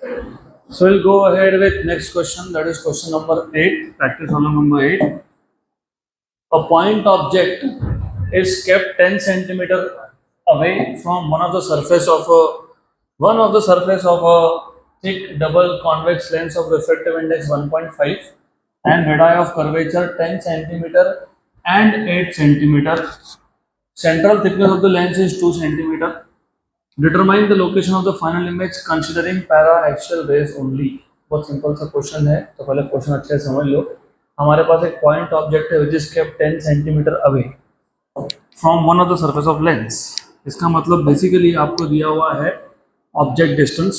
So we'll go ahead with next question. That is question number 8. Practice problem number 8. A point object is kept 10 centimeter away from one of the surface of a thick double convex lens of refractive index 1.5 and radii of curvature 10 centimeter and 8 centimeter. Central thickness of the lens is 2 centimeter. Determine the location of the final image considering para-axial rays only. बहुत simple सा question है, तो पहले question अच्छे से समझ लो. हमारे पास एक पॉइंट ऑब्जेक्ट है which is kept 10 centimetre away from one of the surface of lens. इसका मतलब बेसिकली आपको दिया हुआ है ऑब्जेक्ट डिस्टेंस.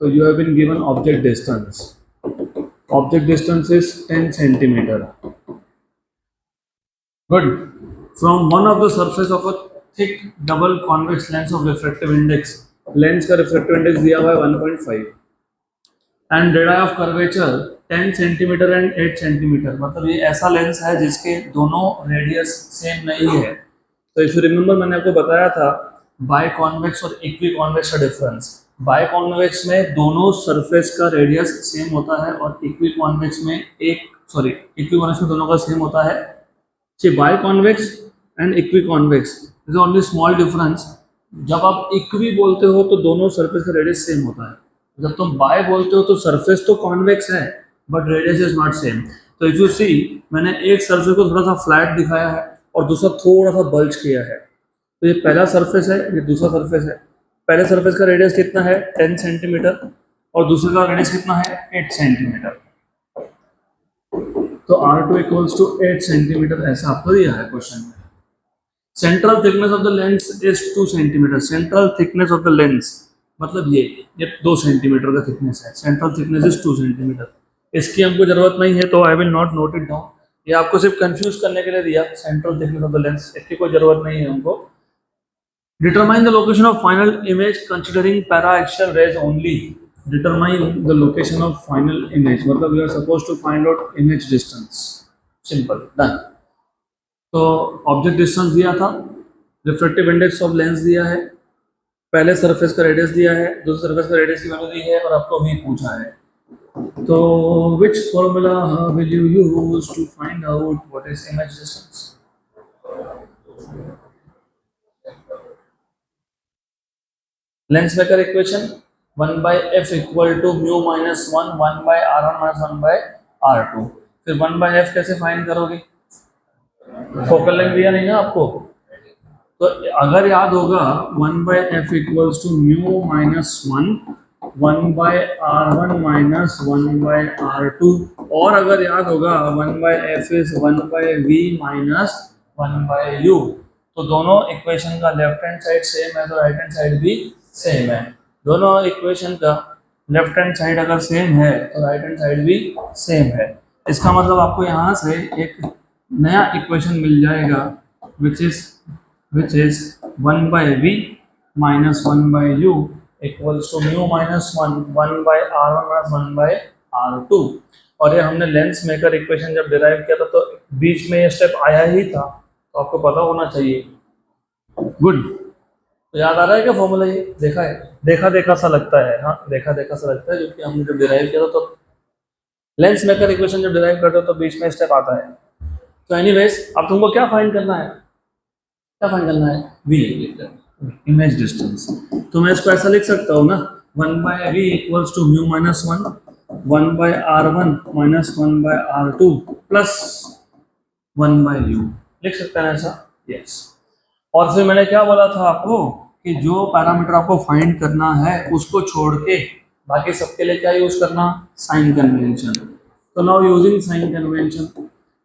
तो you have been given object distance. Object distance is 10 centimetre. Good. From one of the surface of a thick double convex lens of refractive index. Lens का refractive index दिया हुआ है 1.5 and radii of curvature 10 centimetre and 8 centimetre. मतलब ये ऐसा lens है जिसके दोनों रेडियस सेम नहीं है. तो इफ यू रिमेंबर मैंने आपको बताया था बाय कॉन्वेक्स और इक्वी कॉन्वेक्स का डिफरेंस. बाय कॉन्वेक्स में दोनों सरफेस का रेडियस सेम होता है और इक्वी कॉन्वेक्स में इक्वी कॉन्वेक्स में दोनों का सेम होता है. Biconvex and equiconvex is only small difference. जब आप इक्वी बोलते हो तो दोनों सरफेस का रेडियस सेम होता है. जब तुम बाय बोलते हो तो सरफेस तो कॉन्वेक्स है but radius is not same. तो इफ यू सी मैंने एक सरफेस को थोड़ा सा फ्लैट दिखाया है और दूसरा थोड़ा सा बल्ज किया है. तो ये पहला सरफेस है, ये दूसरा सरफेस है. पहले सरफेस का रेडियस कितना है 10 सेंटीमीटर और दूसरे का रेडियस कितना है 8 सेंटीमीटर. तो R2 इक्वल्स टू 8 सेंटीमीटर ऐसा आपको दिया है क्वेश्चन में. Central thickness of the lens is 2 centimetre. Central thickness of the lens मतलब ये 2 सेंटीमीटर का थिकनेस है. Central thickness is 2 centimetre. इसकी हमको जरूरत नहीं है तो I will not note it down. ये आपको सिर्फ कंफ्यूज करने के लिए दिया. Central thickness of the lens इसकी कोई जरूरत नहीं है हमको. Determine the location of final image considering paraxial raise only. Determine the location of final image मतलब you are suppose to find out image distance. Simple done. तो object distance दिया था, रिफ्रैक्टिव इंडेक्स ऑफ लेंस दिया है, पहले surface का radius दिया है, दूसरे सरफेस का रेडियस की वैल्यू दी है और आपको भी पूछा है. तो which formula will you use to find out what is image distance? Lens maker equation 1/f equal to mu minus 1 1/r1 minus 1/r2. फिर 1/f कैसे फाइंड करोगे? फोकल लेंथ दिया नहीं ना आपको. तो अगर याद होगा 1/f equals to mu minus 1/r1 minus 1/r2. और अगर याद होगा 1/f is 1/v minus 1/u. तो दोनों इक्वेशन का लेफ्ट हैंड साइड सेम है तो राइट हैंड साइड भी सेम है. दोनों इक्वेशन का लेफ्ट हैंड साइड अगर सेम है तो राइट हैंड साइड भी सेम है. इसका मतलब आपको यहाँ से एक नया इक्वेशन मिल जाएगा which is 1/v minus 1/u equals to mu minus 1 by r1 minus 1 by r2. और ये हमने लेंस मेकर इक्वेशन जब डिराइव किया था तो बीच में ये स्टेप आया ही था तो आपको पता होना चाहिए. गुड. तो याद आ रहा है क्या फॉर्मूला? ये देखा है, देखा सा लगता है. हाँ देखा सा लगता है क्योंकि हमने जब डिराइव किया था तो लेंस मेकर इक्वेशन जब डिराइव करते हो तो बीच में स्टेप आता है. तो एनीवेज अब तुमको क्या फाइंड करना है? v image distance. तो मैं इसको ऐसा लिख सकता हूँ ना 1/v equals to mu minus 1/r1 minus 1/r2 plus 1/u. लिख सकते हैं ऐसा. यस. और फिर मैंने क्या बोला था आपको कि जो पैरामीटर आपको फाइंड करना है उसको छोड़ के बाकी सबके लिए क्या यूज करना? Sign convention. तो नाउ यूजिंग साइन कन्वेंशन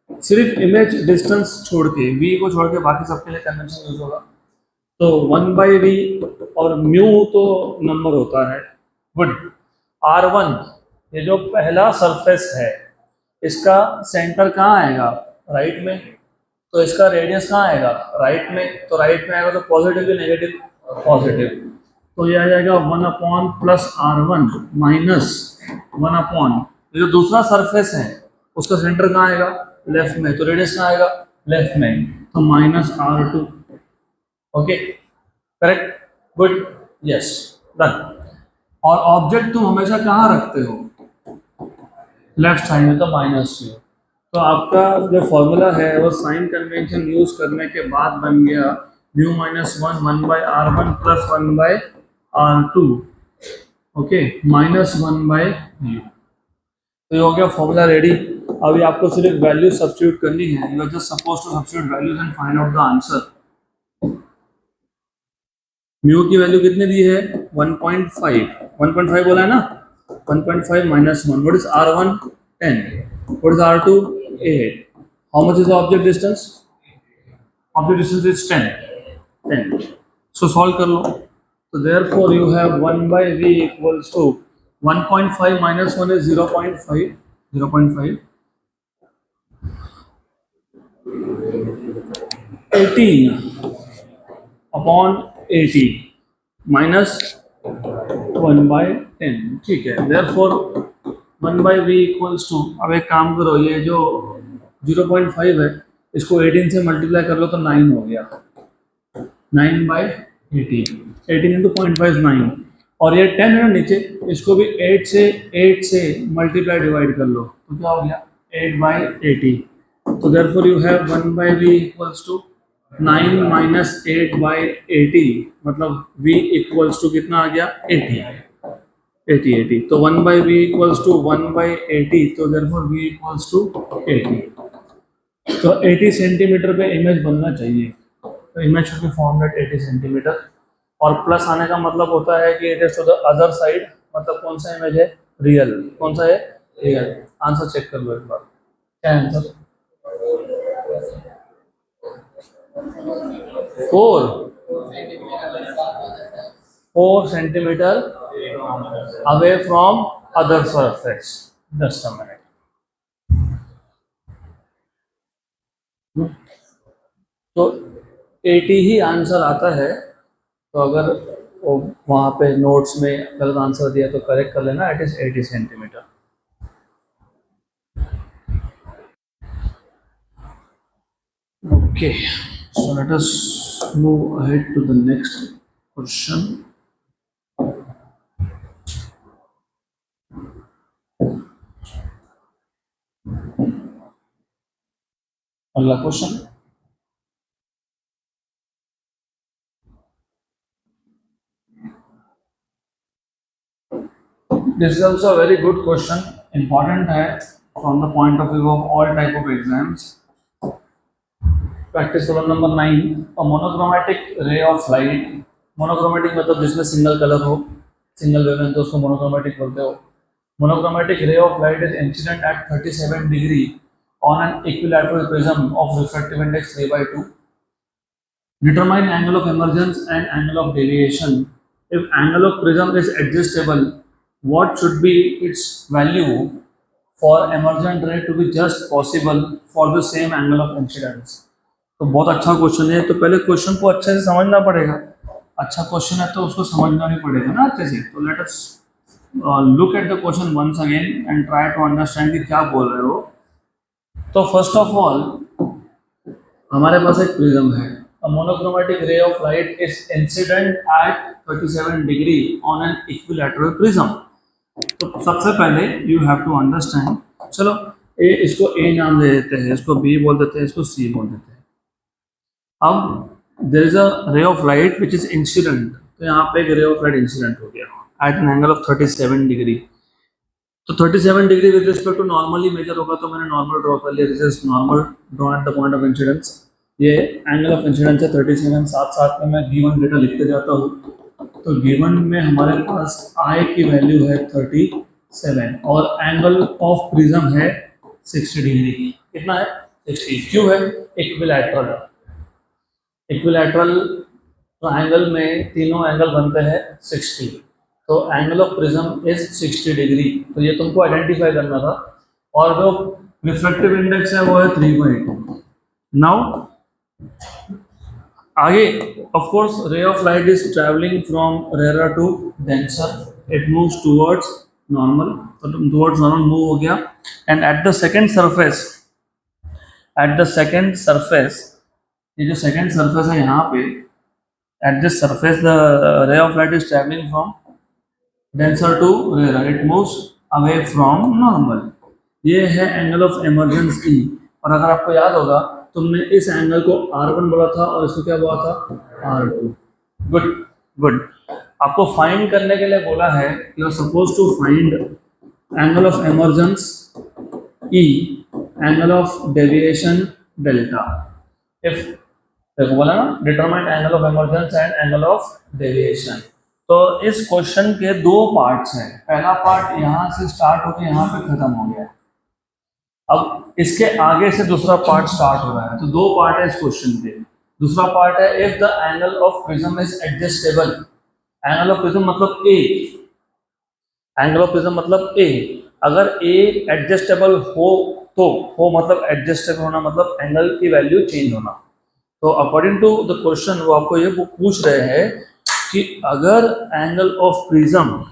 सिर्फ इमेज डिस्टेंस छोड़ के v को छोड़ के बाकी सबके लिए कन्वेंशन यूज होगा. तो 1/v और म्यू तो नंबर होता है. गुड. r1 ये जो पहला सरफेस है इसका सेंटर कहाँ आएगा? राइट में. तो इसका रेडियस कहाँ आएगा? राइट में. तो राइट में आएगा तो पॉजिटिव की नेगेटिव? पॉजिटिव. तो ये आ जाएगा 1 प्लस r1 माइनस 1 जो दूसरा सरफेस है उसका सेंटर कहाँ आएगा? लेफ्ट में. तो रेडियस कहाँ आएगा? लेफ्ट में. तो minus r2. Okay correct. Good. Yes done. और ऑब्जेक्ट तुम हमेशा कहाँ रखते हो, लेफ्ट साइड में, तो माइनस में। तो आपका जो फॉर्मूला है वो साइन कन्वेंशन यूज करने के बाद बन गया mu minus one, 1/r1 plus 1/r2, okay, minus 1/u। तो ये हो गया फॉर्मूला रेडी। अभी आपको सिर्फ वैल्यू सब्स्टिट्यूट करनी है, you are just suppose to substitute values and find out the answer. Mu की वैल्यू कितनी दी है, 1.5, 1.5 बोला है ना, 1.5 minus 1, what is r1, 10, what is r2, 8, how much is the object distance, object distance is 10, so solve कर लो। so therefore you have 1 by v equals to 1.5 minus 1 is 0.5, 0.5, 18 upon 80 minus 1/10, ठीक है। therefore 1/v equals to, अब एक काम करो, ये जो 0.5 है इसको 18 से मल्टीप्लाई कर लो तो 9 हो गया, 9/18, 18 इंटू 0.5 9, और ये 10 है ना नीचे, इसको भी 8 से मल्टीप्लाई डिवाइड कर लो तो क्या हो गया 8/80। तो therefore you have 1/v equals to 9 minus 8/80, मतलब v इक्वल्स टू कितना आ गया 80, 80। तो 1/v इक्वल्स टू 1/80, तो देयरफॉर v इक्वल्स टू 80। तो 80 सेंटीमीटर पे इमेज बनना चाहिए, तो image should be formed at 80 centimetre. और प्लस आने का मतलब होता है कि it is to the other side, मतलब कौन सा इमेज है, रियल, कौन सा है, रियल। आंसर चेक कर लो एक बार, क्या है answer, 4 centimetre away from other surface, just a minute। तो 80 ही आंसर आता है, तो अगर वो वहाँ पे नोट्स में गलत आंसर दिया तो करेक्ट कर लेना, it is 80 centimetre. Okay, so let us move ahead to the next question। अगला question, this is also a very good question, important है from the point of view of all type of exams। Practice problem number 9, a monochromatic रे of light, monochromatic मतलब जिसमें single colour हो, single wavelength, तो उसको monochromatic बोलते हो। Monochromatic रे of light is incident at 37 degree on an equilateral prism of refractive index 3/2। Determine angle of emergence and angle of deviation. If angle of prism is adjustable, what should be its value for emergent ray to be just possible for the same angle of incidence। तो बहुत अच्छा question है, तो पहले question को अच्छे से समझना पड़ेगा, अच्छा क्वेश्चन है तो उसको समझना भी पड़ेगा ना अच्छे से। तो let us look at the question once again and try to understand कि क्या बोल रहे हो। तो फर्स्ट ऑफ ऑल हमारे पास एक प्रिज्म है, a monochromatic ray of light is incident at 37 degree on an equilateral prism। तो सबसे पहले यू हैव टू अंडरस्टैंड, चलो इसको ए नाम दे देते हैं, इसको बी बोल देते हैं, इसको सी बोल देते हैं। अब there is a ray of light which is incident, तो यहाँ पे एक रे ऑफ लाइट इंसिडेंट हो गया at an angle of 37 degree. तो 37 degree with respect to normally measure होगा, तो मैंने नॉर्मल ड्रॉ कर लिया, this is normal draw at the point of incidence. ये एंगल ऑफ इंसिडेंस है 37, साथ साथ में मैं गिवन डेटा लिखते जाता हूँ। तो गिवन में हमारे पास आई की वैल्यू है 37 और एंगल ऑफ प्रिज्म है 60 डिग्री। कितना है 60, क्यों है, इक्विलैटरल, इक्विलैटरल ट्रायंगल में तीनों एंगल बनते हैं 60, तो angle of prism is 60 degree, तो ये तुमको आइडेंटिफाई करना था। और जो रिफ्रैक्टिव इंडेक्स है वो है 3/2। नाउ आगे of course ray of light is travelling from rare to denser, it moves towards normal, तो टुवर्ड्स नॉर्मल मूव हो गया। And at the second surface, at the second surface, ये जो सेकंड सरफेस है यहाँ पे, at this surface the ray of light is travelling from denser to rare, it moves away from normal. ये है angle of emergence ई। और अगर आपको याद होगा, तुमने इस एंगल को R1 बोला था और इसको क्या बोला था, R2। Good good. आपको फाइंड करने के लिए बोला है, you are suppose to find angle of emergence e, angle of deviation delta. If देखो बोला ना, determine angle of emergence and angle of deviation. तो इस क्वेश्चन के दो पार्ट्स हैं। पहला पार्ट यहाँ से स्टार्ट होकर यहाँ पे खत्म हो गया, अब इसके आगे से दूसरा पार्ट स्टार्ट हो रहा है। तो दो पार्ट है इस क्वेश्चन के। दूसरा पार्ट है, if the angle of prism is adjustable. Angle of prism मतलब ए, एंगल ऑफ प्रिज्म मतलब ए। अगर ए एडजस्टेबल हो तो, हो मतलब एडजस्टेबल होना मतलब एंगल की वैल्यू चेंज होना। तो अकॉर्डिंग टू द क्वेश्चन वो आपको ये पूछ रहे हैं कि अगर एंगल ऑफ प्रिज्म,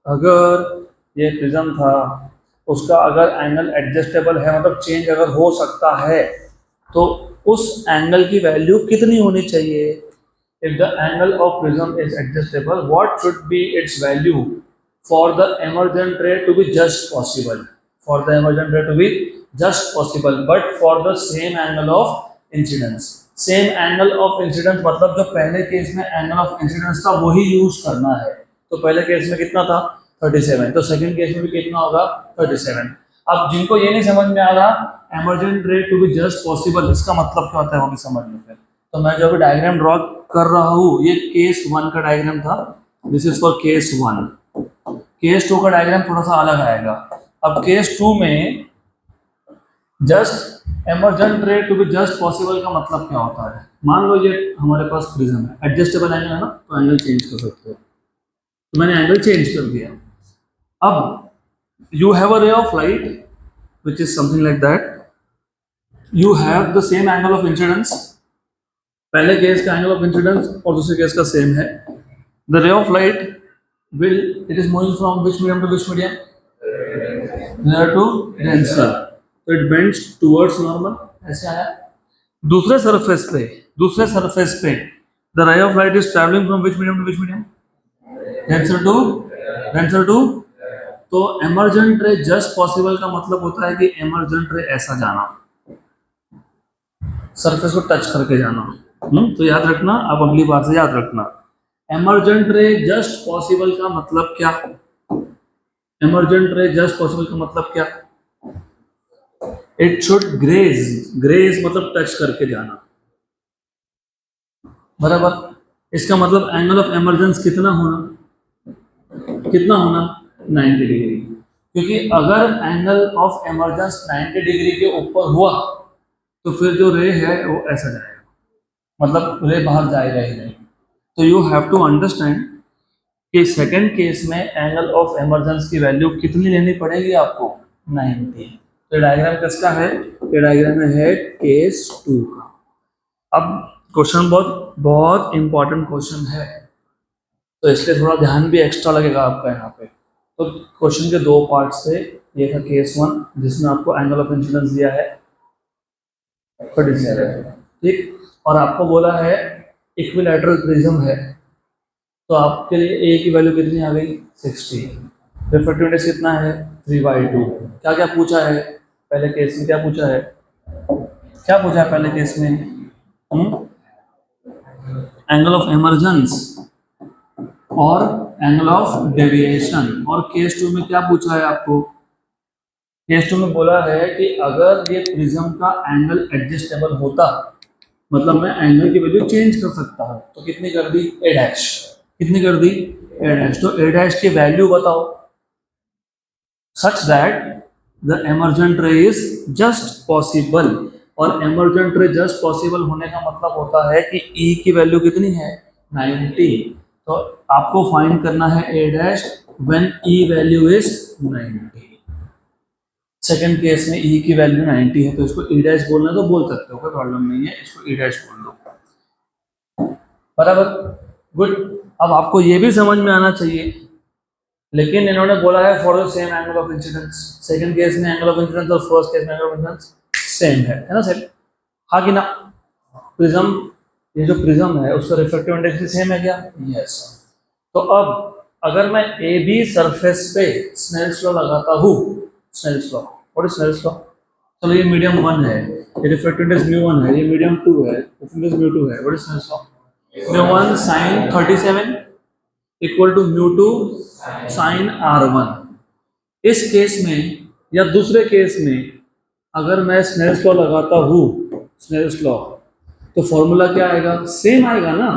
अगर ये प्रिज्म था उसका अगर एंगल एडजस्टेबल है मतलब चेंज अगर हो सकता है, तो उस एंगल की वैल्यू कितनी होनी चाहिए। If the angle of prism is adjustable, what should be it's value for the emergent ray to be just possible, for the emergent ray to be just possible, but for the same angle of incidence। Same angle of incidence मतलब जो पहले case में angle of incidence था वही use करना है। तो पहले केस में कितना था 37, तो सेकंड केस में भी कितना होगा 37। अब जिनको ये नहीं समझ में आ रहा emergent ray to be just possible इसका मतलब क्या होता है वो भी समझ लो फिर। तो मैं जो भी डायग्राम ड्रॉ कर रहा हूँ ये केस 1 का डायग्राम था, this is for case 1। Case 2 का डायग्राम थोड़ा सा अलग आएगा। अब केस 2 में जस्ट एमरजेंट रे टू बी जस्ट पॉसिबल का मतलब क्या होता है। मान लो ये हमारे पास प्रिज्म है, एडजस्टेबल एंगल है ना, तो एंगल चेंज कर सकते हो। तो मैंने एंगल चेंज कर दिया। अब you have a ray of light which is something like that, you have the same angle of incidence. पहले केस का एंगल ऑफ इंसिडेंस और दूसरे केस का सेम है। The ray of light will, it is moving from which medium to which medium, near to denser, so it bends towards normal, ऐसे आया। दूसरे surface पे the ray of light is traveling from which medium to which medium, denser to तो emergent ray just possible का मतलब होता है कि emergent ray ऐसा जाना, सरफेस को टच करके जाना। तो याद रखना, आप अगली बार से याद रखना। एमरजेंट रे जस्ट पॉसिबल का मतलब क्या, एमरजेंट रे जस्ट पॉसिबल का मतलब क्या, इट शुड ग्रेज मतलब टच करके जाना, बराबर। इसका मतलब एंगल ऑफ एमरजेंस कितना होना 90 डिग्री, क्योंकि अगर एंगल ऑफ एमरजेंस 90 डिग्री के ऊपर हुआ तो फिर जो रे है वो ऐसा जाएगा, मतलब रे बाहर जाएगा ही नहीं। तो यू हैव टू अंडरस्टैंड कि सेकंड केस में एंगल ऑफ इमर्जेंस की वैल्यू कितनी लेनी पड़ेगी आपको 90। तो डायग्राम किसका है, ये डायग्राम है केस 2 का। अब क्वेश्चन बहुत इंपॉर्टेंट क्वेश्चन है, तो इसलिए थोड़ा ध्यान भी एक्स्ट्रा लगेगा आपका यहाँ पे। तो क्वेश्चन के दो पार्ट्स थे, ये था केस 1 जिसमें आपको एंगल ऑफ इंसिडेंस दिया है 37, ठीक, और आपको बोला है इक्विलैटरल प्रिज्म है, तो आपके लिए ए की वैल्यू कितनी आ गई 60, रिफ्रैक्टिव इंडेक्स कितना है 3/2। क्या क्या पूछा है पहले केस में, क्या पूछा है पहले केस में, एंगल ऑफ इमर्जेंस और एंगल ऑफ डेविएशन। और केस 2 में क्या पूछा है आपको, केस 2 में बोला है कि अगर ये प्रिज्म का एंगल एडजस्टेबल होता मतलब मैं एंगल की वैल्यू चेंज कर सकता हूँ, तो कितनी कर दी a डैश, कितनी कर दी a डैश। तो a डैश की वैल्यू बताओ सच दैट द एमरजेंट रे इज जस्ट पॉसिबल। और एमरजेंट रे जस्ट पॉसिबल होने का मतलब होता है कि E की वैल्यू कितनी है 90। तो आपको फाइंड करना है a dash when E value is 90। Second case में E की वैल्यू 90 है, तो इसको E डैश बोलना है तो बोल सकते हो, कोई प्रॉब्लम नहीं है, इसको E डैश बोल दो, बराबर, गुड। अब आपको ये भी समझ में आना चाहिए, लेकिन इन्होंने बोला है for the same angle of incidence. Second case में एंगल ऑफ इंसिडेंस और फर्स्ट केस में एंगल ऑफ इंसिडेंस सेम है ना सेम, हाँ कि ना। प्रिज्म, ये जो प्रिज्म है उसका रिफ्रैक्टिव इंडेक्स भी सेम है क्या, यस। तो अब अगर मैं ए बी सरफेस पे स्नेल्स लॉ लगाता हूँ, Snell's law, what is Snell's law? चलो ये मीडियम 1 है, ये रिफ्रैक्टिव म्यू 1 है, ये मीडियम 2 है, रिफ्रैक्टिव म्यू 2 है, what is Snell's law? Mu 1 sin 37 equal to mu 2 sin R1। इस केस में या दूसरे केस में अगर मैं स्नेल्स लॉ लगाता हूँ, स्नेल्स लॉ, तो फॉर्मूला क्या आएगा? सेम आएगा ना,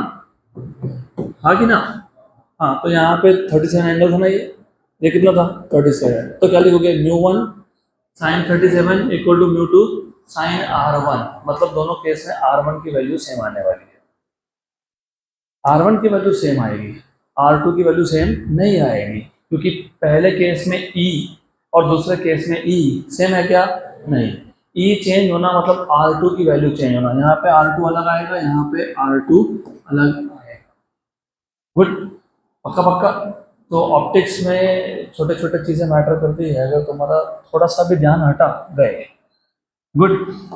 हाँ कि ना? हाँ, तो यहाँ पे 37 एंगल था ना, ये कितना था? 37। तो क्या लिखोगे? Mu 1 sin 37 equal to mu 2 sin R1। मतलब दोनों केस में R1 की वैल्यू सेम आने वाली है, R1 की वैल्यू सेम आएगी, R2 की वैल्यू सेम नहीं आएगी, क्योंकि पहले केस में E और दूसरे केस में E सेम है क्या? नहीं। E चेंज होना मतलब R2 की वैल्यू चेंज होना, यहाँ पे R2 अलग आएगा, यहाँ पे R2 अलग आएगा। गुड, पक्का पक्का। तो ऑप्टिक्स में छोटे छोटे चीज़ें मैटर करती है, अगर तुम्हारा थोड़ा सा भी ध्यान हटा गए। गुड,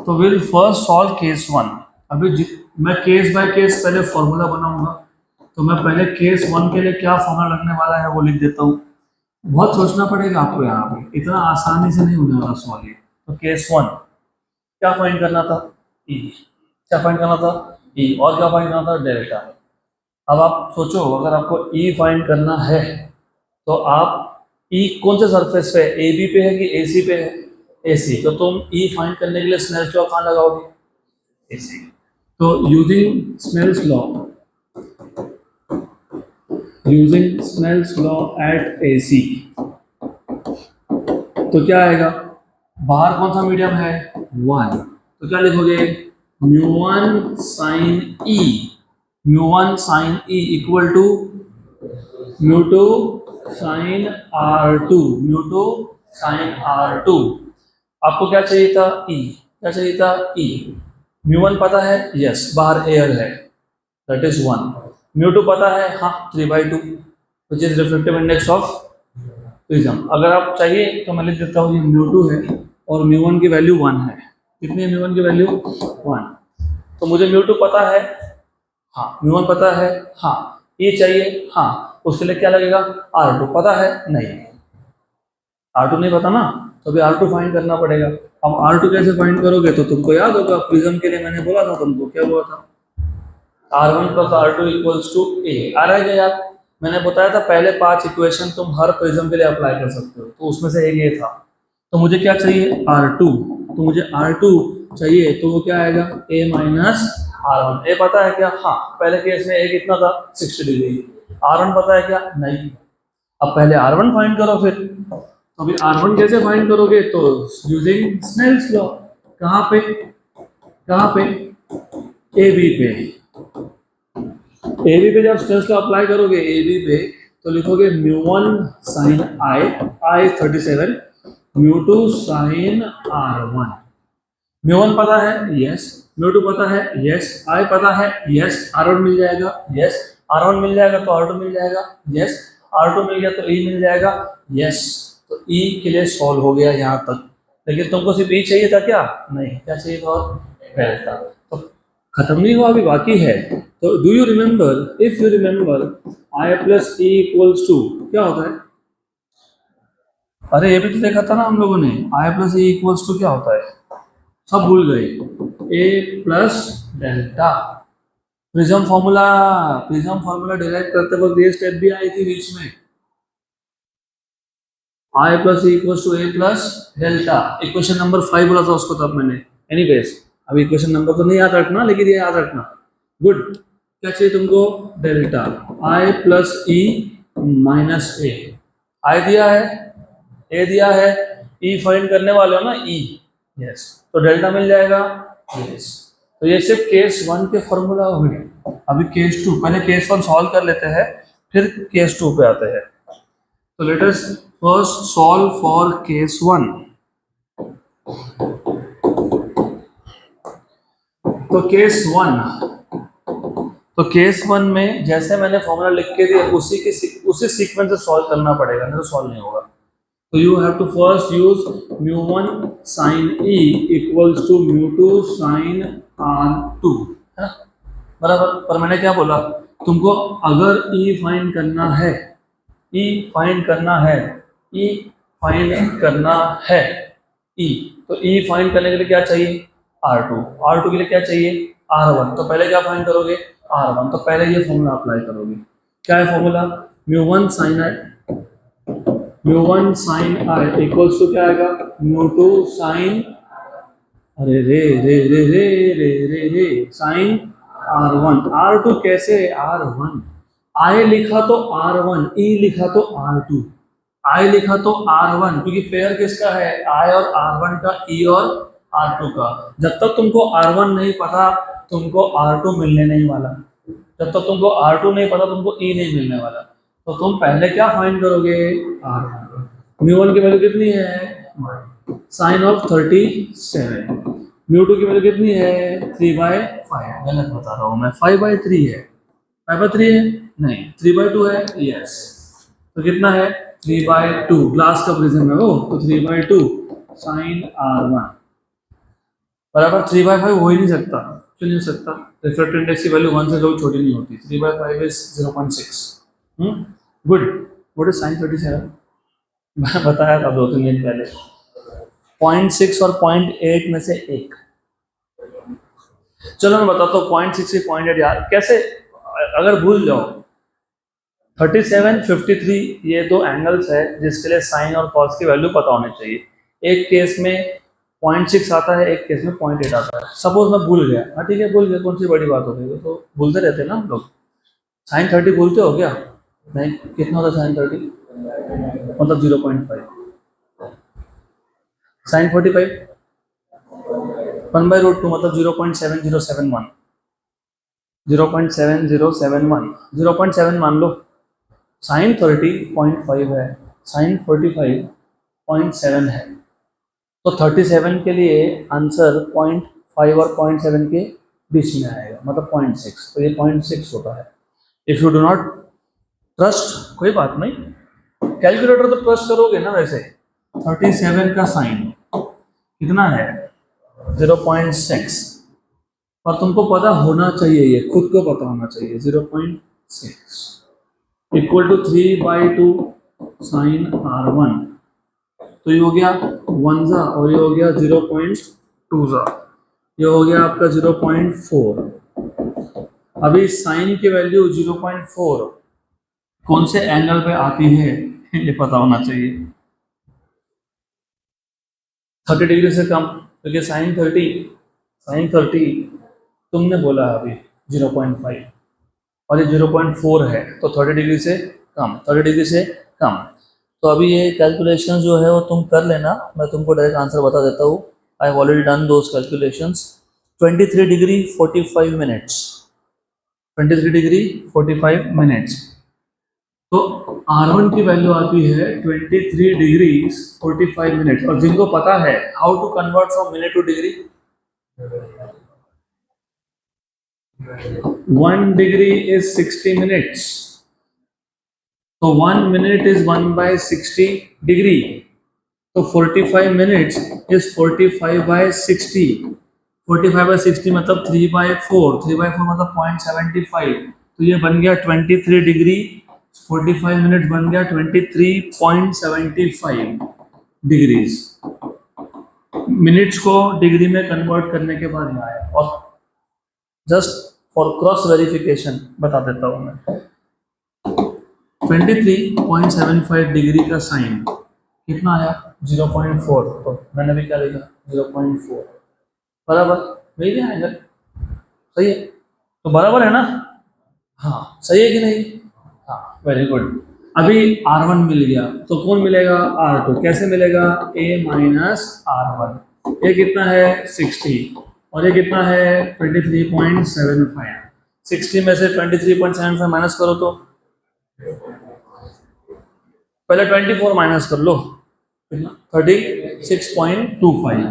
तो विल फर्स्ट सॉल्व केस 1। अभी मैं केस बाय केस पहले फॉर्मूला बनाऊंगा, तो मैं पहले केस 1 के लिए क्या फॉर्मूला लगने वाला है वो लिख देता हूँ। बहुत सोचना पड़ेगा आपको, यहाँ पे इतना आसानी से नहीं होने वाला सॉल्व ये। तो केस 1 क्या फाइंड करना था? ई। क्या फाइंड करना था? ई। और क्या फाइंड करना था? डेल्टा। अब आप सोचो, अगर आपको ई फाइंड करना है तो आप ई कौन से सरफेस पे है? ए बी पे है कि ए सी पे है? ए सी। तो तुम ई फाइंड करने के लिए स्नेल्स लॉ कहाँ लगाओगे? A C. तो using Snell's law, using Snell's law at A C, तो क्या आएगा? बाहर कौन सा मीडियम है? 1। तो क्या लिखोगे? Mu 1 sine e, mu 1 sine e equal to mu 2 sine R2, mu 2 sine R2। आपको क्या चाहिए था? ई। क्या चाहिए था? ई। म्यू 1 पता है? यस, बाहर एयर है, दैट इज 1। म्यू 2 पता है? हाँ, 3/2, which is reflective index of prism. अगर आप चाहिए तो मैं लिख देता हूँ, ये म्यू 2 है और म्यू 1 की वैल्यू 1 है। कितनी है म्यू 1 की वैल्यू? 1। तो मुझे म्यू 2 पता है, हाँ। म्यू 1 पता है, हाँ। ये चाहिए, हाँ। उसके लिए क्या लगेगा? R2 पता है? नहीं, R2 नहीं पता ना, तो अभी R2 फाइंड करना पड़ेगा। अब R2 कैसे फाइंड करोगे? तो तुमको याद होगा प्रिज्म के लिए मैंने बोला था तुमको, क्या हुआ था? R1 plus R2 equals to A। आ रहा है क्या याद? मैंने बताया था पहले 5 इक्वेशन तुम हर प्रिज्म के लिए अप्लाई कर सकते हो, तो उसमें से एक ये था। तो मुझे क्या चाहिए? R2। तो मुझे R2 चाहिए, तो वो क्या आएगा? A minus R1। A पता है क्या? हाँ। पहले केस में A कितना था? 60 डिग्री। R1 पता है क्या? नहीं। अब पहले R1 फाइंड करो फिर। तो अभी R1 कैसे फाइंड करोगे? तो यूजिंग स्नेल्स लॉ। कहाँ पे? कहाँ पे? ए बी पे। ए बी पे जब स्नेल्स लॉ अप्लाई करोगे ए बी पे, तो लिखोगे म्यू 1 साइन आई, आई 37, म्यू 2 साइन R1। म्यू 1 पता है? यस। म्यू 2 पता है? यस। आई पता है? यस। R1 मिल जाएगा? यस। R1 मिल जाएगा तो R2 मिल जाएगा? यस। R2 मिल गया तो E मिल जाएगा? यस। तो E के लिए सॉल्व हो गया यहाँ तक। लेकिन तुमको सिर्फ E चाहिए था क्या? नहीं, क्या चाहिए था? और डेल्टा। तो खत्म नहीं हुआ, अभी बाकी है। तो do you remember, if you remember, I plus E equals to क्या होता है? अरे ये भी तो देखा था ना हम लोगों ने, I plus E equals to क्या होता है? सब भूल गए। A plus delta. Prism formula, prism formula derive करते वक्त ये स्टेप भी आई थी बीच में। I plus E equals to A plus delta. Equation number 5 बोला था उसको तब मैंने। एनीवेज, अभी इक्वेशन नंबर तो नहीं याद रखना, लेकिन ये याद रखना। गुड। क्या चाहिए तुमको? Delta. I plus E minus A. I दिया है, ए दिया है, E फाइंड करने वाले हो ना, E। यस। तो डेल्टा मिल जाएगा? यस। तो ये सिर्फ केस 1 के फॉर्मूला हो गए। अभी केस 2, पहले केस 1 सॉल्व कर लेते हैं, फिर केस 2 पे आते हैं। तो let us first solve for case 1। तो केस 1 में जैसे मैंने फॉर्मूला लिख के दिया, उसी सीक्वेंस से सॉल्व करना पड़ेगा, नहीं तो सॉल्व नहीं होगा। तो you have to first use mu 1 sin E equals to mu 2 sin R2, है ना? बराबर। पर मैंने क्या बोला तुमको? अगर E फाइंड करना है ई फाइंड करना है, ई फाइंड करना है, ई तो ई फाइंड करने के लिए क्या चाहिए R2, R2 के लिए क्या चाहिए R1। तो पहले क्या फाइंड करोगे R1, तो पहले ये फॉर्मूला अप्लाई करोगे। क्या है formula mu one sine I, mu one sine I equals to क्या आएगा म्यू2 साइन अरे रे रे रे रे रे रे रे साइन R1। R2 कैसे R1, आई लिखा तो R1, ई लिखा तो R2, आई लिखा तो R1 क्योंकि पेयर किसका है आई और R1 का, ई और R2 का। जब तक तुमको R1 नहीं पता तुमको R2 मिलने नहीं वाला, जब तक तुमको R2 नहीं पता तुमको ई नहीं मिलने वाला। तो तुम पहले क्या फाइंड करोगे R1। म्यू1 की वैल्यू कितनी है साइन ऑफ 37, म्यू2 की वैल्यू कितनी है 3/5, गलत बता रहा हूँ मैं, 5/3 है, 5/3 है नहीं 3/2 है, यस तो कितना है 3/2, ग्लास का प्रिज्म है वो, तो 3/2 साइन R1 बराबर 3/5 हो ही नहीं सकता, क्यों नहीं हो सकता, रिफ्रैक्टिव इंडेक्स की वैल्यू 1 से कभी छोटी नहीं होती, 3/5 is 0.6। Good, what is sine 37, मैं बताया था 2-3 दिन पहले, 0.6 और 0.8 में से एक। चलो मैं बताता हूँ 0.6 से 0.8 यार कैसे, अगर भूल जाओ 37, 53 ये दो एंगल्स है जिसके लिए साइन और कॉस की वैल्यू पता होनी चाहिए। एक केस में 0.6 आता है, एक केस में 0.8 आता है। सपोज मैं भूल गया, हाँ ठीक है भूल गया, कौन सी बड़ी बात हो गई, तो भूलते रहते हैं ना हम लोग। साइन 30 भूलते हो क्या, नहीं कितना होता है साइन 30 मतलब 0.5, साइन 45 1/√2 मतलब 0.7071, 0.7071, 0.7 मान लो। साइन 30 0.5 है, साइन 45 0.7 है, तो 37 के लिए आंसर 0.5 और 0.7 के बीच में आएगा मतलब 0.6, तो ये 0.6 होता है। If you do not trust कोई बात नहीं, कैलकुलेटर तो ट्रस्ट करोगे ना वैसे। 37 का साइन कितना है 0.6, पर तुमको पता होना चाहिए, ये खुद को पता होना चाहिए 0.6 इक्वल टू 3/2 साइन R1, तो ये हो गया 1 ज़ा और ये हो गया 0.2 ज़ा, ये हो गया आपका 0.4। अभी साइन की वैल्यू 0.4 कौन से एंगल पे आती है ये पता होना चाहिए, 30 डिग्री से कम, क्योंकि साइन 30 तुमने बोला अभी 0.5 और ये 0.4 है, तो 30 डिग्री से कम, 30 डिग्री से कम। तो अभी ये कैलकुलेशन जो है वो तुम कर लेना, मैं तुमको डायरेक्ट आंसर बता देता हूँ। I have already done those calculations. 23 degree 45 minutes, 23 degree 45 minutes, तो R1 की वैल्यू आती है 23 डिग्री 45 मिनट्स। और जिनको पता है how to convert from minute to degree, 1 degree is 60 minutes, तो 1 मिनट इज 1/60 डिग्री, तो 45 मिनट्स इज 45/60, 45/60 मतलब 3/4, 3/4 मतलब 0.75, तो ये बन गया 23 डिग्री 45 मिनट बन गया 23.75 डिग्रीज। मिनट्स को डिग्री में कन्वर्ट करने के बाद यहाँ आया, और जस्ट फॉर क्रॉस वेरिफिकेशन बता देता हूँ मैं, 23.75 डिग्री का साइन कितना आया 0.4, तो मैंने भी क्या लिखा 0.4 बराबर मिल गया एंगल, सही है, तो बराबर है ना, हाँ सही है कि नहीं, हाँ वेरी गुड। अभी R1 मिल गया, तो कौन मिलेगा R2, कैसे मिलेगा a माइनस R1, ये कितना है 60 और ये कितना है 23.75, 60 में से 23.75 माइनस करो तो पहले 24 माइनस कर लो, 36.25,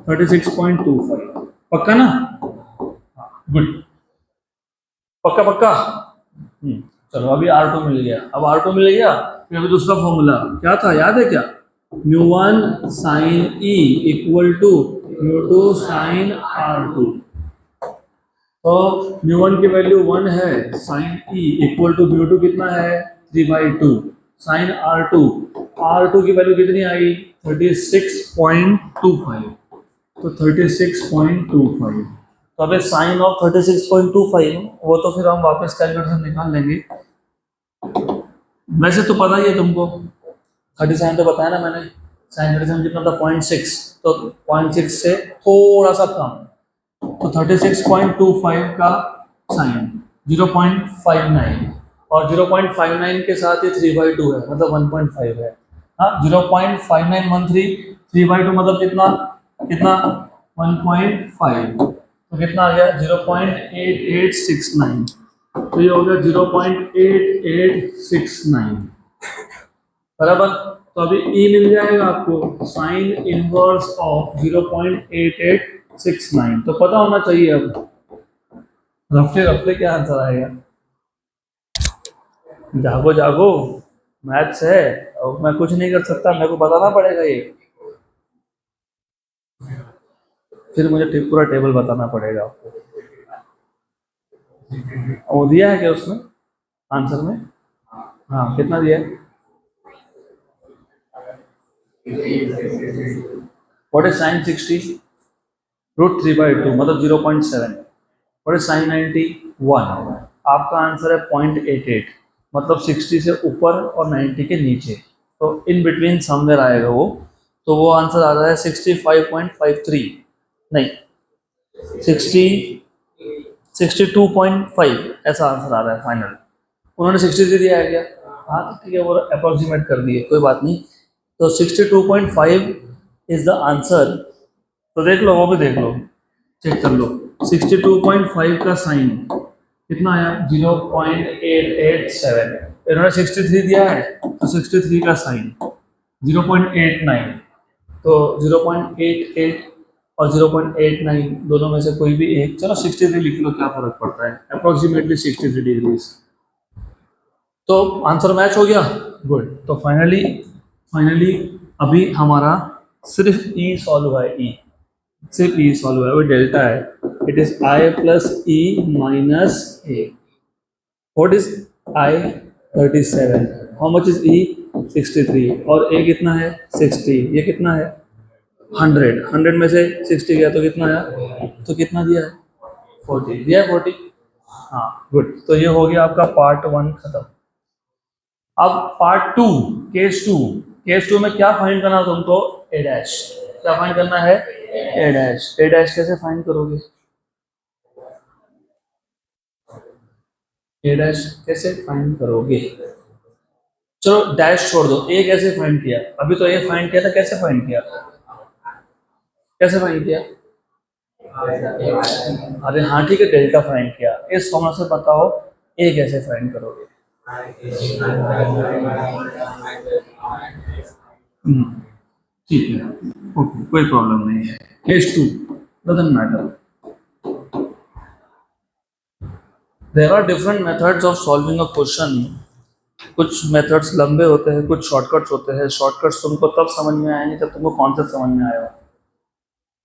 36.25 पक्का ना, गुड पक्का पक्का। चलो अभी R2 मिल गया, अब R2 मिल गया, फिर अभी दूसरा फॉर्मूला क्या था याद है क्या, mu one sine E equal to mu two sine R2, तो म्यू1 की वैल्यू 1 है, sine E equal to mu two कितना है 3/2, साइन R2 की वैल्यू कितनी आई 36.25, तो 36.25। तो अबे साइन ऑफ 36.25 वो तो फिर हम वापस कैलकुलेटर निकाल लेंगे। वैसे तो पता ही है तुमको, 37 तो बताया ना मैंने, साइन 37 कितना था 0.6, तो 0.6 से थोड़ा सा कम, तो 36.25 का साइन 0.59, और 0.59 के साथ ही 3/2 है, मतलब 1.5 है। हाँ 0.5913, 3/2 मतलब कितना कितना 1.5, तो कितना आ गया 0.8869, तो ये हो गया 0.8869 बराबर। तो अभी ई मिल जाएगा आपको, साइन इनवर्स ऑफ 0.8869, तो पता होना चाहिए अब रफले रफले क्या आंसर आएगा। जागो जागो, मैथ्स है और मैं कुछ नहीं कर सकता, मेरे को बताना पड़ेगा ये, फिर मुझे पूरा टेबल बताना पड़ेगा आपको। वो दिया है क्या उसमें आंसर में? हाँ कितना दिया है? व्हाट इज साइन 60 √3/2 मतलब 0.7। What is sine 90 1। आपका आंसर है 0.88, मतलब 60 से ऊपर और 90 के नीचे, तो इन बिटवीन समवेयर आएगा वो, तो वो आंसर आ रहा है 65.53, नहीं 62.5, ऐसा आंसर आ रहा है फाइनल। उन्होंने 63 दिया है क्या? हाँ तो ठीक है, वो अप्रोक्सीमेट कर दिए, कोई बात नहीं। तो 62.5 इज द आंसर। तो देख लो, वो भी देख लो, चेक कर लो। 62.5 का साइन कितना आया 0.887, इन्होंने 63 दिया है तो 63 का साइन 0.89, तो 0.88 और 0.89 दोनों में से कोई भी एक, चलो 63 लिख लो, क्या फर्क पड़ता है, अप्रोक्सीमेटली 63 डिग्रीज। तो आंसर मैच हो गया, गुड। तो फाइनली फाइनली अभी हमारा सिर्फ ई सॉल्व हुआ है, ई सिर्फ ई सॉल्व हुआ है, वो डेल्टा है, it is I plus E minus A. What is I 37, how much is E 63, और ए कितना है 60, ये कितना है 100 में से 60 गया तो कितना आया, तो कितना दिया है 40 दिया है 40। हाँ गुड, तो ये हो गया आपका पार्ट 1 खत्म। अब पार्ट 2, केस 2 में क्या फाइंड करना है तुमको, ए डैश। क्या फाइंड करना है, ए डैश। ए डैश कैसे फाइंड करोगे, ए डैश कैसे फाइंड करोगे? चलो डैश छोड़ दो, ए कैसे फाइंड किया, अभी तो ए फाइंड किया था, कैसे फाइंड किया, कैसे फाइंड किया? अरे हाँ ठीक है, डेल्टा फाइंड किया। इस फॉर्मूला से बताओ ए कैसे फाइंड करोगे। ठीक है, ओके, कोई प्रॉब्लम नहीं है। Case 2 doesn't matter. There are different methods of solving a question. कुछ मेथड्स लंबे होते हैं, कुछ शॉर्टकट्स होते हैं। शॉर्टकट्स तुमको तब समझ में आएंगे जब तुमको कॉन्सेप्ट समझ में आएगा।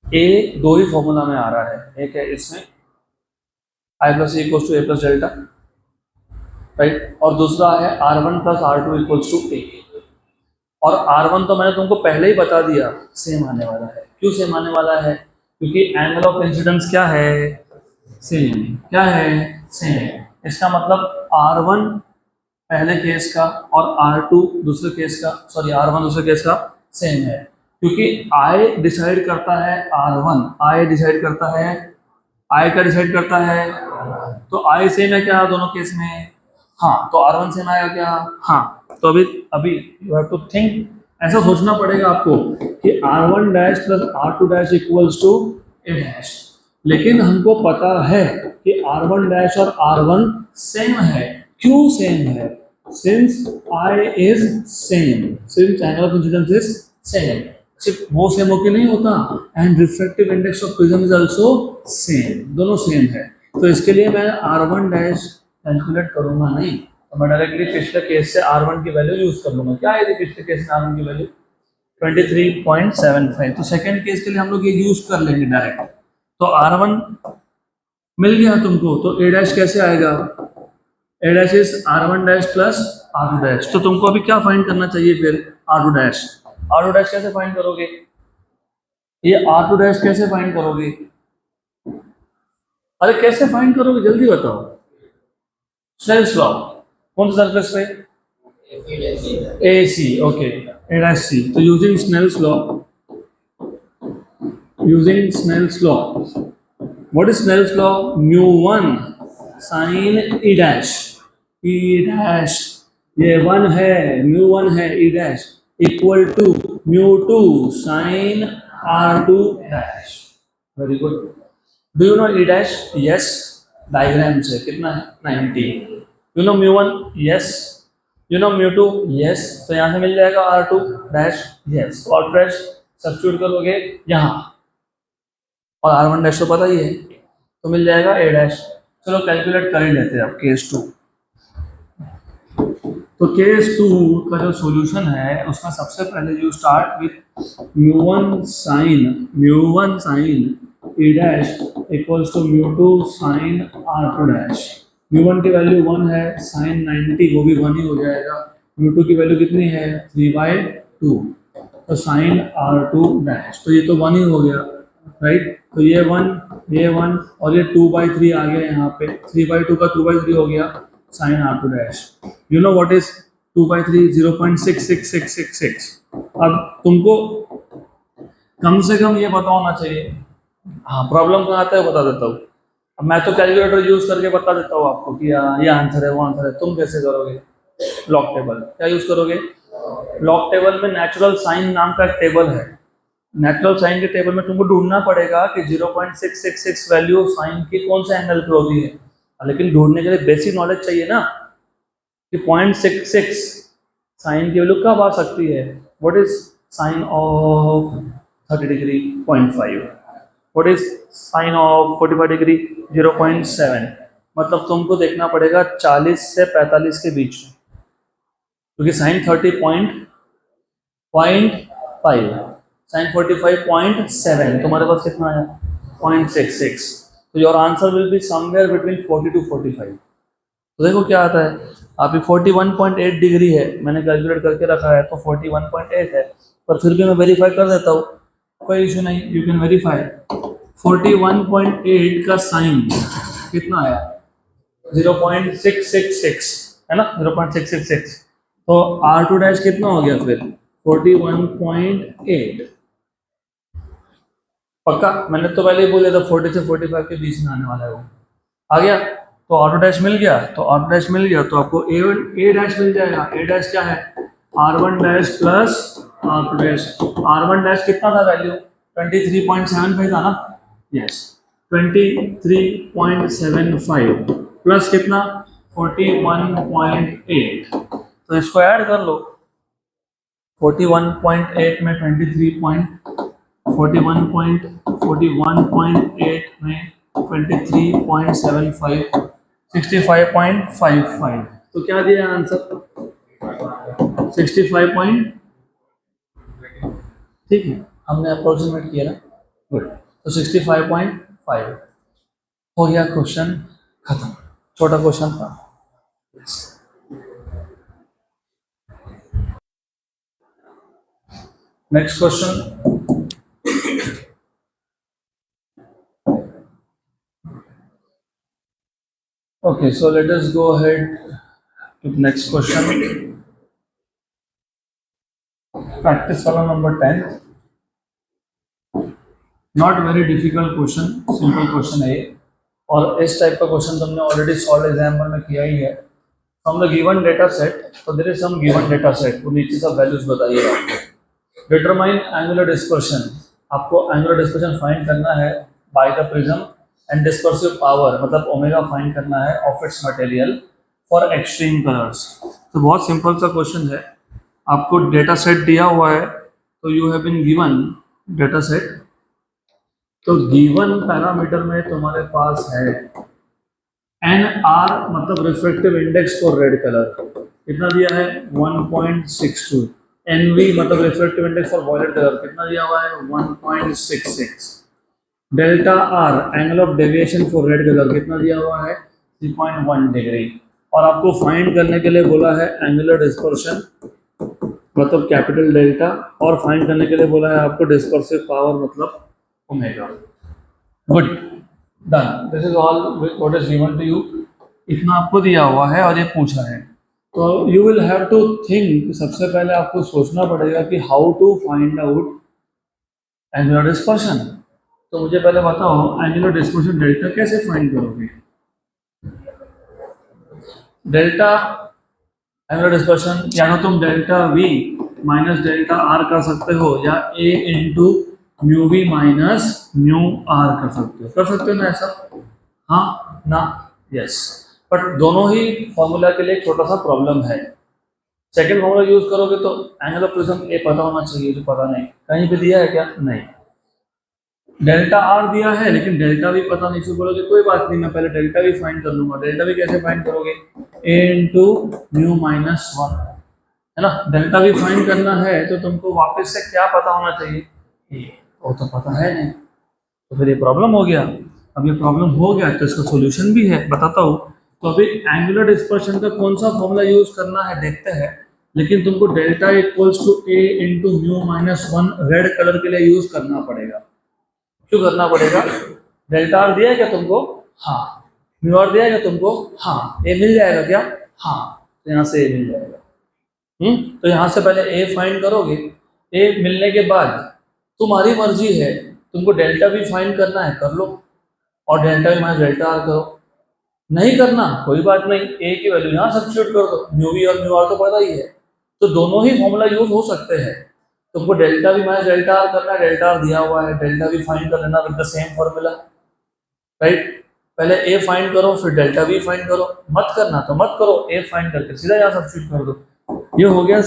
ए दो ही फॉर्मूला में आ रहा है, एक है इसमें I plus equals to A plus delta, right, और दूसरा है R1 plus R2 equals to ए। और R1 तो मैंने तुमको पहले ही बता दिया सेम आने वाला है। क्यों सेम आने वाला है? क्योंकि एंगल ऑफ इंसिडेंस क्या है, सेम। क्या है, सेम। इसका मतलब R1 पहले केस का और R2 दूसरे केस का, सॉरी R1 दूसरे केस का सेम है, क्योंकि I डिसाइड करता है R1, I डिसाइड करता है, I का डिसाइड करता है, तो I सेम है क्या दोनों केस में? हाँ, तो R1 सेम आएगा क्या? हाँ, तो अभी अभी यू हैव टू थिंक, ऐसा सोचना पड़ेगा आपको कि R1 dash plus R2 dash equals to A dash, लेकिन हमको पता है कि R1 डैश और R1 सेम है। क्यों सेम है? Since I is same, since angle of incidence is same। सिर्फ वो सेम होके नहीं होता, and refractive index of prism is also same, दोनों सेम है। तो इसके लिए मैं R1 डैश कैलकुलेट करूंगा नहीं, तो मैं डायरेक्टली पिछले केस से R1 की वैल्यू यूज कर लूंगा। क्या है पिछले केस में R1 की वैल्यू 23.75, तो सेकंड केस के लिए हम लोग ये यूज कर लेंगे डायरेक्ट। तो R1 मिल गया तुमको, तो ए डैश कैसे आएगा, A dash is R1 dash plus R two dash. तो तुमको अभी क्या फाइंड करना चाहिए फिर? R two dash. R two dash कैसे फाइंड करोगे? ये आर टू डैश कैसे फाइंड करोगे? अरे कैसे फाइंड करोगे जल्दी बताओ। Snell's law. कौन सा सरफेस पे? A C, okay, A dash C. तो using Snell's law, using Snell's law, what is Snell's law? Mu one sine e dash, e dash, ये वन है, म्यू वन है, e dash equal to mu two sine R two dash. Very good. Do you know e dash? Yes, diagram से कितना है? 90। You know mu one? Yes. You know mu two? Yes. तो यहाँ से मिल जाएगा R two dash, yes. और dash substitute करोगे यहाँ, और आर वन डैश तो पता ही है, तो मिल जाएगा ए डैश। चलो कैलकुलेट कर ही लेते हैं अब केस टू। तो केस टू का जो सॉल्यूशन है उसमें सबसे पहले you start with mu one sine e dash equals to mu two sine R two dash. Mu one की वैल्यू 1 है, साइन 90 वो भी 1 ही हो जाएगा। म्यू टू की वैल्यू कितनी है? 3/2, तो साइन आर टू डैश, तो ये तो 1 ही हो गया, राइट। तो ये 1 और ये 2/3 आ गया यहाँ पे, 3/2 का 2/3 हो गया sine R two dash. You know what is 2/3? 0.66666। अब तुमको कम से कम ये पता होना चाहिए। हाँ, प्रॉब्लम कहाँ आता है बता देता हूँ। अब मैं तो कैलकुलेटर यूज करके बता देता हूँ आपको कि ये आंसर है, वो आंसर है। तुम कैसे करोगे? Log table. क्या यूज करोगे? लॉग टेबल में नेचुरल साइन नाम का एक टेबल है। नेचुरल साइन के टेबल में तुमको ढूंढना पड़ेगा कि 0.666 वैल्यू साइन की कौन से एंगल पे होती है, लेकिन ढूंढने के लिए बेसिक नॉलेज चाहिए ना कि 0.66 साइन की वैल्यू कब आ सकती है। What is sine of 30 degree? 0.5। What is sine of 45 degree? 0.7। मतलब तुमको देखना पड़ेगा 40 से 45 के बीच में, क्योंकि साइन 30.5, साइन 45.7, तुम्हारे पास कितना आया? 0.66। तो your answer will be somewhere between 40 to 45। तो देखो क्या आता है। आप 41.8 डिग्री है, मैंने कैलकुलेट करके रखा है, तो 41.8 है, पर फिर भी मैं वेरीफाई कर देता हूँ, कोई इशू नहीं, यू कैन वेरीफाई। 41.8 का साइन कितना आया? 0.666 है ना, 0.666। तो आर टू डैश कितना हो गया फिर? 41.8। पक्का? मैंने तो पहले ही बोल दिया था 40 से 45 के बीच में आने वाला है वो। आ गया? तो ऑटो डैश मिल गया, तो ऑटो डैश मिल गया, तो आपको ए डैश मिल जाएगा। ए डैश क्या है? R1 dash plus R2 dash. R1 dash कितना था वैल्यू? 23.75 था ना? यस, 23.75 प्लस कितना? 41.8। तो इसको ऐड कर लो। 41.8 में 41.8 में 23.75, 65.55। तो क्या दिया आंसर? 65 ठीक है, हमने अप्रोक्सीमेट किया ना, गुड। तो 65.5 हो गया, क्वेश्चन खत्म। छोटा क्वेश्चन था। Next question. Okay, so let us go ahead to the next question. Practice problem number 10. Not very difficult question, simple question है ये, और इस टाइप का क्वेश्चन तुमने ऑलरेडी सॉल्व एग्जाम्पल में किया ही है। From the given data set, तो there is some given data set, वो नीचे सब वैल्यूज बताइए आपको। डिटरमाइन एंगुलर डिस्पर्शन, आपको एंगुलर डिस्पर्शन फाइंड करना है by the prism, and dispersive power मतलब ओमेगा फाइंड करना है of its material for extreme colours. तो बहुत सिंपल सा क्वेश्चन है, आपको डेटा सेट दिया हुआ है, तो you have been given data set. तो गिवन पैरामीटर में तुम्हारे पास है NR मतलब refractive index for red colour, कितना दिया है? 1.62। NV मतलब refractive index for violet colour, कितना दिया हुआ है? 1.66। Delta R angle of deviation for red colour कितना दिया हुआ है? 3.1 डिग्री। और आपको फाइंड करने के लिए बोला है एंगुलर डिस्पर्शन मतलब कैपिटल डेल्टा, और फाइंड करने के लिए बोला है आपको डिस्पर्सिव पावर मतलब omega. Good, done, this is all what is given to you. इतना आपको दिया हुआ है और ये पूछा है, तो you will have to think, सबसे पहले आपको सोचना पड़ेगा कि how to find out angular dispersion. तो मुझे पहले बताओ एंगुलर डिस्पर्शन डेल्टा कैसे फाइंड करोगे? डेल्टा एंगुलर डिस्पर्शन या तो तुम delta V minus delta R कर सकते हो, या A into mu V minus mu R कर सकते हो ना ऐसा? हाँ ना? यस, बट दोनों ही फॉर्मूला के लिए एक छोटा सा प्रॉब्लम है। सेकंड फॉर्मूला यूज करोगे तो एंगल ऑफ प्रिज्म ए पता होना चाहिए, जो पता नहीं, कहीं पे दिया है क्या? नहीं। डेल्टा आर दिया है लेकिन डेल्टा भी पता नहीं, फिर बोलोगे कोई बात नहीं मैं पहले डेल्टा भी फाइंड कर लूंगा। डेल्टा भी कैसे फाइंड करोगे? ए इंटू म्यू माइनस वन, है ना? डेल्टा भी फाइंड करना है तो तुमको वापस से क्या पता होना चाहिए? ए, वो तो पता है नहीं, तो फिर ये प्रॉब्लम हो गया। अब ये प्रॉब्लम हो गया तो इसका सॉल्यूशन भी है, बताता हूँ। तो अभी एंगुलर डिस्पर्शन का कौन सा फॉर्मूला यूज करना है देखते हैं, लेकिन तुमको delta equals to A into mu minus one red colour के लिए यूज करना पड़ेगा। क्यों करना पड़ेगा? डेल्टा आर दिया है क्या तुमको? हाँ। म्यू आर दिया है क्या तुमको? हाँ। ए मिल जाएगा क्या? हाँ, तो यहाँ से ए मिल जाएगा। तो यहाँ से पहले ए फाइंड करोगे, ए मिलने के बाद तुम्हारी मर्जी है, तुमको डेल्टा भी फाइंड करना है कर लो, और डेल्टा भी माइनस डेल्टा आर करो, नहीं करना कोई बात नहीं, ए की वैल्यू यहाँ सब्स्टिट्यूट कर दो, म्यू वी और म्यू आर तो पता ही है, तो दोनों ही फॉर्मूला यूज हो सकते हैं। तुमको डेल्टा भी माइनस डेल्टा आर करना है, डेल्टा आर दिया हुआ है, डेल्टा भी फाइंड कर लेना with the same formula, right? पहले ए फाइंड करो फिर डेल्टा भी फाइंड करो, मत करना तो मत करो, ए फाइंड करके सीधा यहाँ सब्स्टिट्यूट कर दो। ये हो गया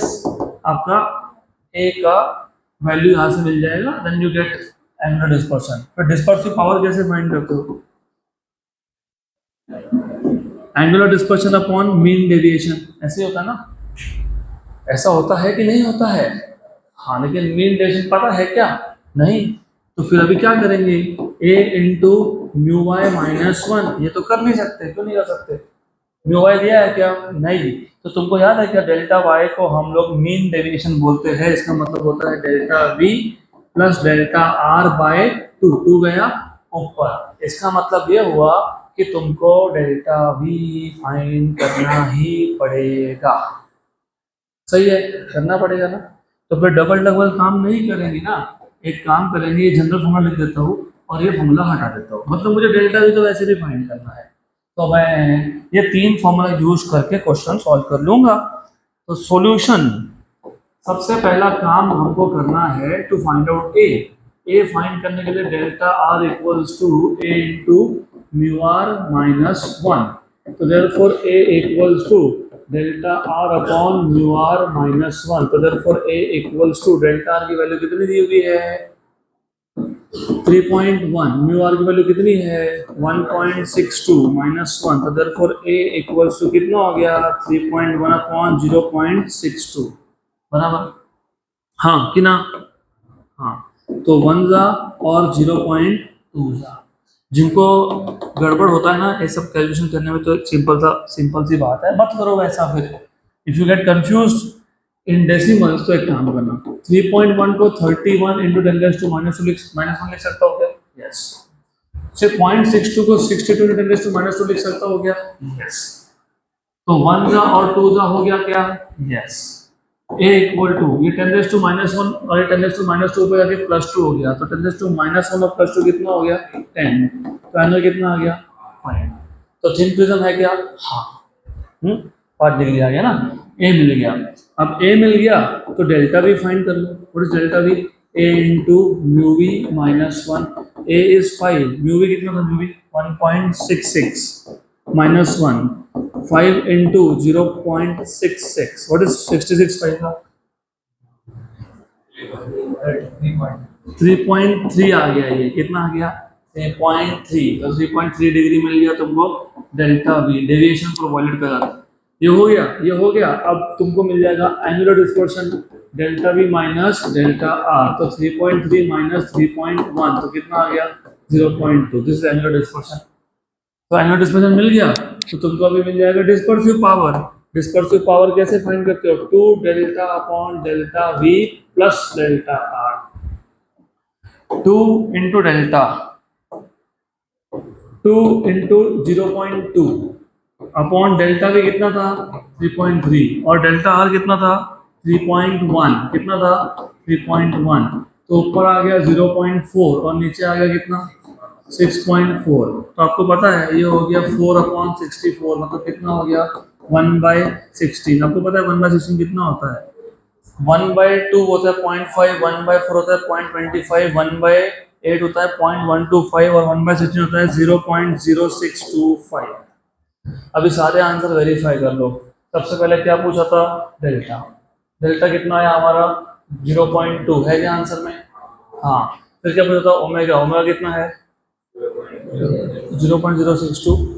आपका ए का वैल्यू यहाँ से मिल जाएगा, then you get angular dispersion. फिर डिस्पर्सिव पावर कैसे फाइंड करते हो? Angular dispersion upon mean deviation, ऐसे होता है ना? ऐसा होता है कि नहीं होता है? हाँ, लेकिन मीन डेविएशन पता है क्या? नहीं। तो फिर अभी क्या करेंगे? A into mu Y minus one, ये तो कर नहीं सकते, क्यों नहीं कर सकते? म्यू वाई दिया है क्या? नहीं। तो तुमको याद है क्या डेल्टा वाई को हम लोग मीन डेविएशन बोलते हैं, इसका मतलब होता है delta V plus delta R by two, two गया ऊपर, इसका मतलब ये हुआ कि तुमको डेल्टा वी फाइंड करना ही पड़ेगा। सही है, करना पड़ेगा ना? तो फिर डबल डबल काम नहीं करेंगे ना, एक काम करेंगे, ये जनरल फॉर्मूला लिख देता हूँ और ये फॉर्मूला हटा देता हूँ, मतलब मुझे डेल्टा वी तो वैसे भी फाइंड करना है, तो मैं ये तीन फॉर्मूला यूज करके क्वेश्चन सॉल्व कर लूंगा। तो सॉल्यूशन, सबसे पहला काम हमको करना है to find out A. A find करने के लिए delta R equals to A into mu R minus one, तो therefore A equals to delta R upon mu R minus one, तो therefore A equals to delta R की value कितनी दी हुई है? 3.1, म्यू आर की वैल्यू कितनी है? 1.62 माइनस वन, तो देयरफॉर ए इक्वल्स टू कितना हो गया? 3.1 अपॉन 0.62, बराबर? हाँ कि ना? हाँ, तो 1 जा और 0.2 जा। जिनको गड़बड़ होता है ना ये सब कैलकुलेशन करने में, तो एक सिंपल सी बात है, मत करो वैसा। फिर if you get confused in decimals तो एक काम करना, 3.1 को 31 into 10 raise to minus one लिख सकता हो क्या? यस। से 0.62 को 62 into 10 raise to minus two लिख सकता हो क्या? यस। तो 1 जा और 2 जा हो गया क्या? यस। a इक्वल टू ये 10 रेज़ टू माइनस वन और ये 10 रेज़ टू माइनस टू पे जाके प्लस टू हो गया, तो 10 रेज़ टू माइनस वन और प्लस टू कितना हो गया? 10, तो आंसर कितना आ गया? 5। तो थिन प्रिज्म है क्या? हाँ, 5 डिग्री आ गया ना, ए मिल गया। अब ए मिल गया तो डेल्टा भी फाइंड कर लो, व्हाट इज डेल्टा भी? A into mu V minus one, A is 5, mu V कितना था? Mu V 1.66 minus one, 5 into 0.66, what is 66 5 का? 3.3 आ गया, ये कितना आ गया? 3.3, तो 3.3 डिग्री मिल गया तुमको delta V, deviation for violet colour. ये हो गया, ये हो गया। अब तुमको मिल जाएगा angular dispersion delta V minus delta are, तो 3.3 माइनस 3.1, तो कितना आ गया? 0.2, दिस इज एंगुलर डिस्पर्शन। तो एनुअल डिस्पर्सन मिल गया, तो तुमको अभी मिल जाएगा डिस्पर्सिव पावर। डिस्पर्सिव पावर कैसे फाइंड करते हो? 2 delta upon delta V plus delta are. 2 into delta, 2 into 0.2 upon delta we कितना था? 3.3 और डेल्टा आर कितना था? 3.1। कितना था? 3.1। तो ऊपर आ गया 0.4 और नीचे आ गया कितना? 6.4। तो आपको पता है ये हो गया 4/64, मतलब कितना हो गया? 1/16। आपको पता है 1/16 कितना होता है? 1/2 होता है 0.5, 1/4 होता है 0.25, 1/8 होता है 0.125 और 1/16 होता है 0.0625। अभी सारे आंसर वेरीफाई कर लो। सबसे पहले क्या पूछा था? डेल्टा। डेल्टा कितना है हमारा? 0.2 है क्या आंसर में? हाँ। फिर क्या पूछा था? ओमेगा। ओमेगा कितना है? 0.062।